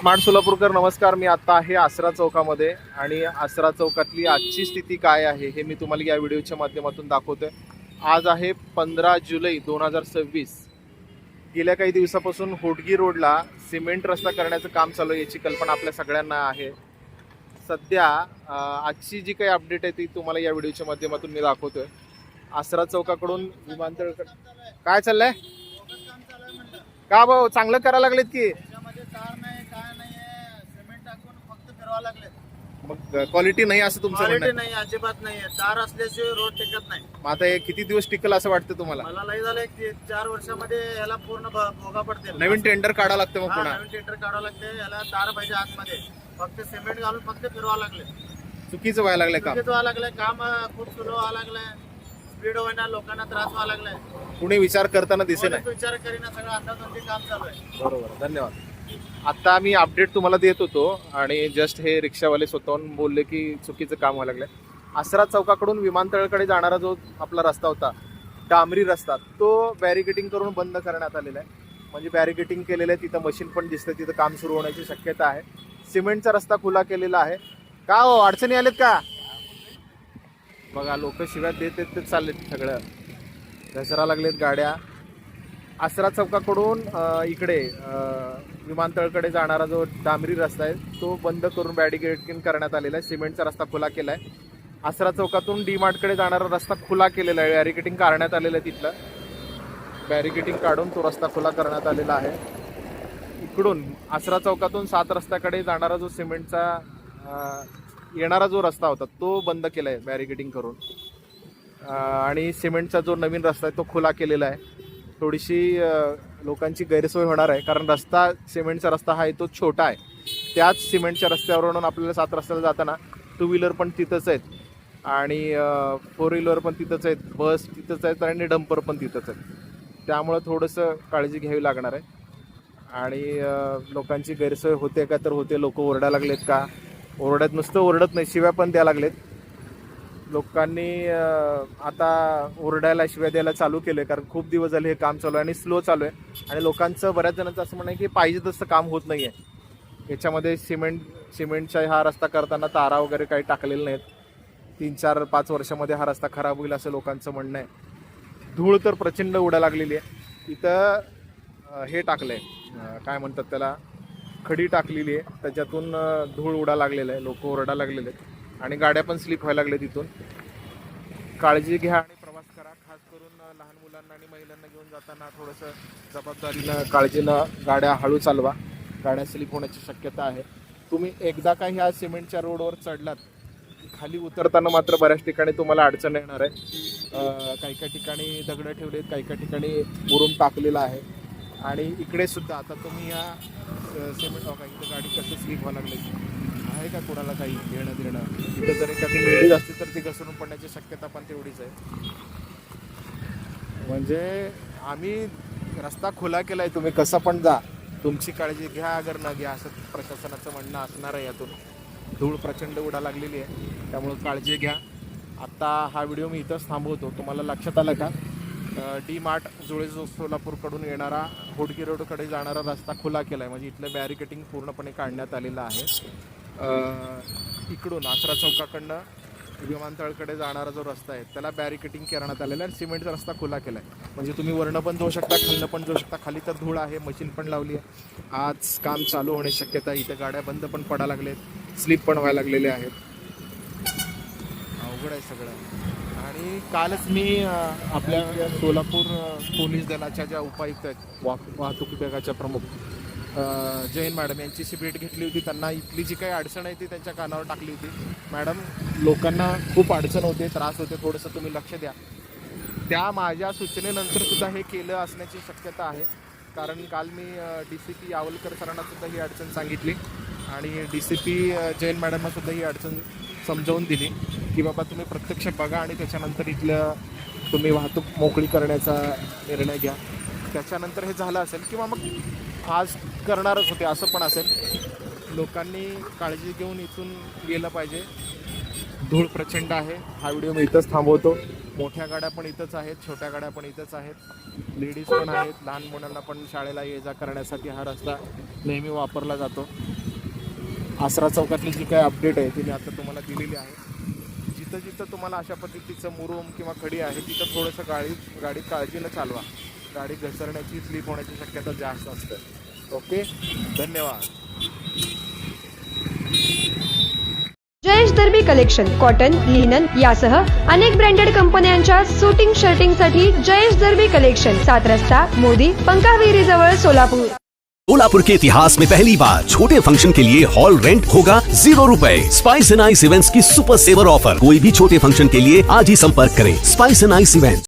Smart Solapurkar नमस्कार. मी आता आहे आसरा चौकामध्ये आणि आसरा चौकातली आजची स्थिती काय आहे हे मी तुम्हाला या व्हिडिओच्या माध्यमातून दाखवतोय. आज आहे 15 जुलै 2026. गेल्या काही दिवसापासून होटगी रोडला सिमेंट रस्ता करण्याचं काम चालू आहे याची कल्पना आपल्या सगळ्यांना आहे. सध्या आजची जी काही अपडेट आहे ती तुम्हाला या व्हिडिओच्या माध्यमातून मी दाखवतोय. आसरा चौकाकडून विमानतळ काय चाललंय का भाऊ? चांगलं करायला लागलेत की मग क्वालिटी नाही असं तुमचं म्हणणं क्वालिटी आहे? नाही, अजिबात नाही. तार असल्याशिवाय रोड टिकत नाही. मग आता हे किती दिवस टिकल असं वाटतं तुम्हाला? मला लय झालंय की 4 वर्षामध्ये याला पूर्ण भोगा पडते. नवीन टेंडर काढावं लागतं मग पुन्हा? नवीन टेंडर काढावं लागते. याला तार पाहिजे आतमध्ये. फक्त सिमेंट घालून फक्त फिरवा लागले. चुकीचं व्हायला लागलंय काम. व्हायला लागलंय काम. खूप स्लो व्हायला लागलंय. स्पीड होईना, लोकांना त्रास व्हायला लागलाय. कुणी विचार करताना दिसे नाही. विचार करीना, सगळं अंदाजाने काम चालू आहे. बरोबर, धन्यवाद. आता मी अपडेट तुम्हाला देत होतो आणि जस्ट हे रिक्षावाले स्वतःहून बोलले की चुकीचं काम व्हायला लागलंय. आसरा चौकाकडून विमानतळाकडे जाणारा जो आपला रस्ता होता, डांबरी रस्ता, तो बॅरिकेटिंग करून बंद करण्यात आलेला आहे. म्हणजे बॅरिकेटिंग केलेलं आहे, तिथं मशीन पण दिसते, तिथं काम सुरू होण्याची शक्यता आहे. सिमेंटचा रस्ता खुला केलेला आहे. का हो, अडचणी आलेत का? बघा, लोक शिव्या देत ते चाललेत, सगळं घसरा लागलेत गाड्या. आसरा चौकाकडून इकडे विमानतळाकडे जाणारा जो डांबरी रस्ता आहे तो बंद करून बॅरिकेडिंग करण्यात आलेला आहे. सिमेंटचा रस्ता खुला केला आहे. आसरा चौकातून डी मार्टकडे जाणारा रस्ता खुला केलेला आहे. बॅरिकेडिंग करण्यात आलेलं आहे. तिथलं बॅरिकेडिंग काढून तो रस्ता खुला करण्यात आलेला आहे. इकडून आसरा चौकातून 7 रस्त्याकडे जाणारा जो सिमेंटचा येणारा जो रस्ता होता तो बंद केला आहे बॅरिकेडिंग करून. आणि सिमेंटचा जो नवीन रस्ता आहे तो खुला केलेला आहे. थोडीशी लोकांची गैरसोय होणार आहे, कारण रस्ता सिमेंटचा रस्ता आहे तो छोटा आहे. त्याच सिमेंटच्या रस्त्यावरून आपल्याला 7 रस्त्याला जाताना 2 व्हीलर पण तिथंच आहेत आणि 4 व्हीलर पण तिथंच आहेत, बस तिथंच आहेत आणि डंपर पण तिथंच आहेत. त्यामुळं थोडंसं काळजी घ्यावी लागणार आहे. आणि लोकांची गैरसोय होते का? तर होते. लोक ओरडायला लागलेत का? ओरडत, नुसतं ओरडत नाही, शिव्या पण द्यायला लागलेत. लोकांनी आता ओरडायला, शिव्या द्यायला चालू केले, कारण खूप दिवस झाले हे काम चालू आहे आणि स्लो चालू आहे. आणि लोकांचं, बऱ्याच जणांचं असं म्हणणं आहे की पाहिजे तसं काम होत नाही आहे. याच्यामध्ये सिमेंटचा हा रस्ता करताना तारा वगैरे काही टाकलेले नाहीत. 3-4-5 वर्षामध्ये हा रस्ता खराब होईल असं लोकांचं म्हणणं आहे. धूळ तर प्रचंड उडायला लागलेली आहे. इथं हे टाकलं आहे, काय म्हणतात त्याला, खडी टाकलेली आहे, त्याच्यातून धूळ उडायला लागलेलं आहे. लोक ओरडायला लागलेले आहेत आणि गाड्या पण स्लिप व्हायला लागल्या तिथून. काळजी घ्या आणि प्रवास करा. खास करून लहान मुलांना आणि महिलांना घेऊन जाताना थोडंसं जबाबदारीनं, काळजीनं गाड्या हळू चालवा. गाड्या स्लिप होण्याची शक्यता आहे. तुम्ही एकदा का ह्या सिमेंटच्या रोडवर चढलात, खाली उतरताना मात्र बऱ्याच ठिकाणी तुम्हाला अडचण येणार आहे. काही ठिकाणी दगडं ठेवलेत, काही ठिकाणी मुरुम टाकलेला आहे. आणि इकडे सुद्धा आता तुम्ही या सिमेंट इथं गाडी कसं स्लिप व्हायला लागली आहे का? कोणाला काही घेणं देणं? इथं जर एखादी लेडीज असते तर ती घसरून पडण्याची शक्यता पण तेवढीच आहे. म्हणजे आम्ही रस्ता खुला केला आहे, तुम्ही कसं पण जा, तुमची काळजी घ्या अगर न घ्या, असं प्रशासनाचं म्हणणं असणार आहे. यातून धूळ प्रचंड उडायला लागलेली आहे, त्यामुळं काळजी घ्या. आत्ता हा व्हिडिओ मी इथंच थांबवतो. तुम्हाला लक्षात आलं का? डी मार्ट जुळे सोलापूरकडून येणारा होडगी रोडकडे जाणारा रस्ता खुला केला आहे. म्हणजे इथलं बॅरिकेटिंग पूर्णपणे काढण्यात आलेलं आहे. इकडून आसरा चौकाकडनं विमानतळाकडे जाणारा जो रस्ता आहे त्याला बॅरिकेटिंग करण्यात आलेलं आहे. सिमेंटचा रस्ता खुला केला आहे. म्हणजे तुम्ही वरनं पण जाऊ शकता, खालनं पण जाऊ शकता. खाली तर धूळ आहे, मशीन पण लावली आहे. आज काम चालू होण्याची शक्यता आहे. इथं गाड्या बंद पण पडायला लागलेत, स्लिप पण व्हायला लागलेले आहेत. अवघड आहे सगळं. आणि कालच मी आपल्या सोलापूर पोलीस दलाच्या ज्या उपायुक्त आहेत, वाहतूक विभागाच्या प्रमुख जैन मॅडम यांच्याशी भेट घेतली होती. त्यांना इथली जी काही अडचण आहे ती त्यांच्या कानावर टाकली होती. मॅडम, लोकांना खूप अडचण होते, त्रास होते, थोडंसं तुम्ही लक्ष द्या. त्या माझ्या सूचनेनंतर सुद्धा हे केलं असण्याची शक्यता आहे. कारण काल मी DCP यावलकर सरांना सुद्धा ही अडचण सांगितली आणि DCP जैन मॅडमना सुद्धा ही अडचण समजावून दिली की बाबा तुम्ही प्रत्यक्ष बघा आणि त्याच्यानंतर इथलं तुम्ही वाहतूक मोकळी करण्याचा निर्णय घ्या. त्याच्यानंतर हे झालं असेल किंवा मग आज करणारच होते असं पण असेल. लोकांनी काळजी घेऊन इथून गेलं पाहिजे. धूळ प्रचंड आहे. हा व्हिडिओ मी इथंच थांबवतो. मोठ्या गाड्या पण इथंच आहेत, छोट्या गाड्या पण इथंच आहेत, लेडीज पण आहेत. लहान मुलांना पण शाळेला ये जा करण्यासाठी हा रस्ता नेहमी वापरला जातो. आसरा चौकातली जी काही अपडेट आहे ती मी आता तुम्हाला दिलेली आहे. जिथं जिथं तुम्हाला अशा पद्धतीचं मुरुम किंवा खडी आहे तिथं थोडंसं गाडी काळजीनं चालवा. गाडी घसरण्याची स्लिप होण्याची शक्यता जास्त असते. ओके, धन्यवाद. जयेश दर्बी कलेक्शन कॉटन, लिनन यासह अनेक ब्रँडेड कंपन्यांच्या सुटिंग शर्टिंगसाठी जयेश दर्बी कलेक्शन, 7 रस्ता मोदी, पंकाविरी जवळ, सोलापूर. सोलापुर के इतिहास में पहली बार छोटे फंक्शन के लिए हॉल रेंट होगा 0 रुपए. स्पाइस एंड आइस इवेंट्स की सुपर सेवर ऑफर. कोई भी छोटे फंक्शन के लिए आज ही संपर्क करें. Spice end ice events.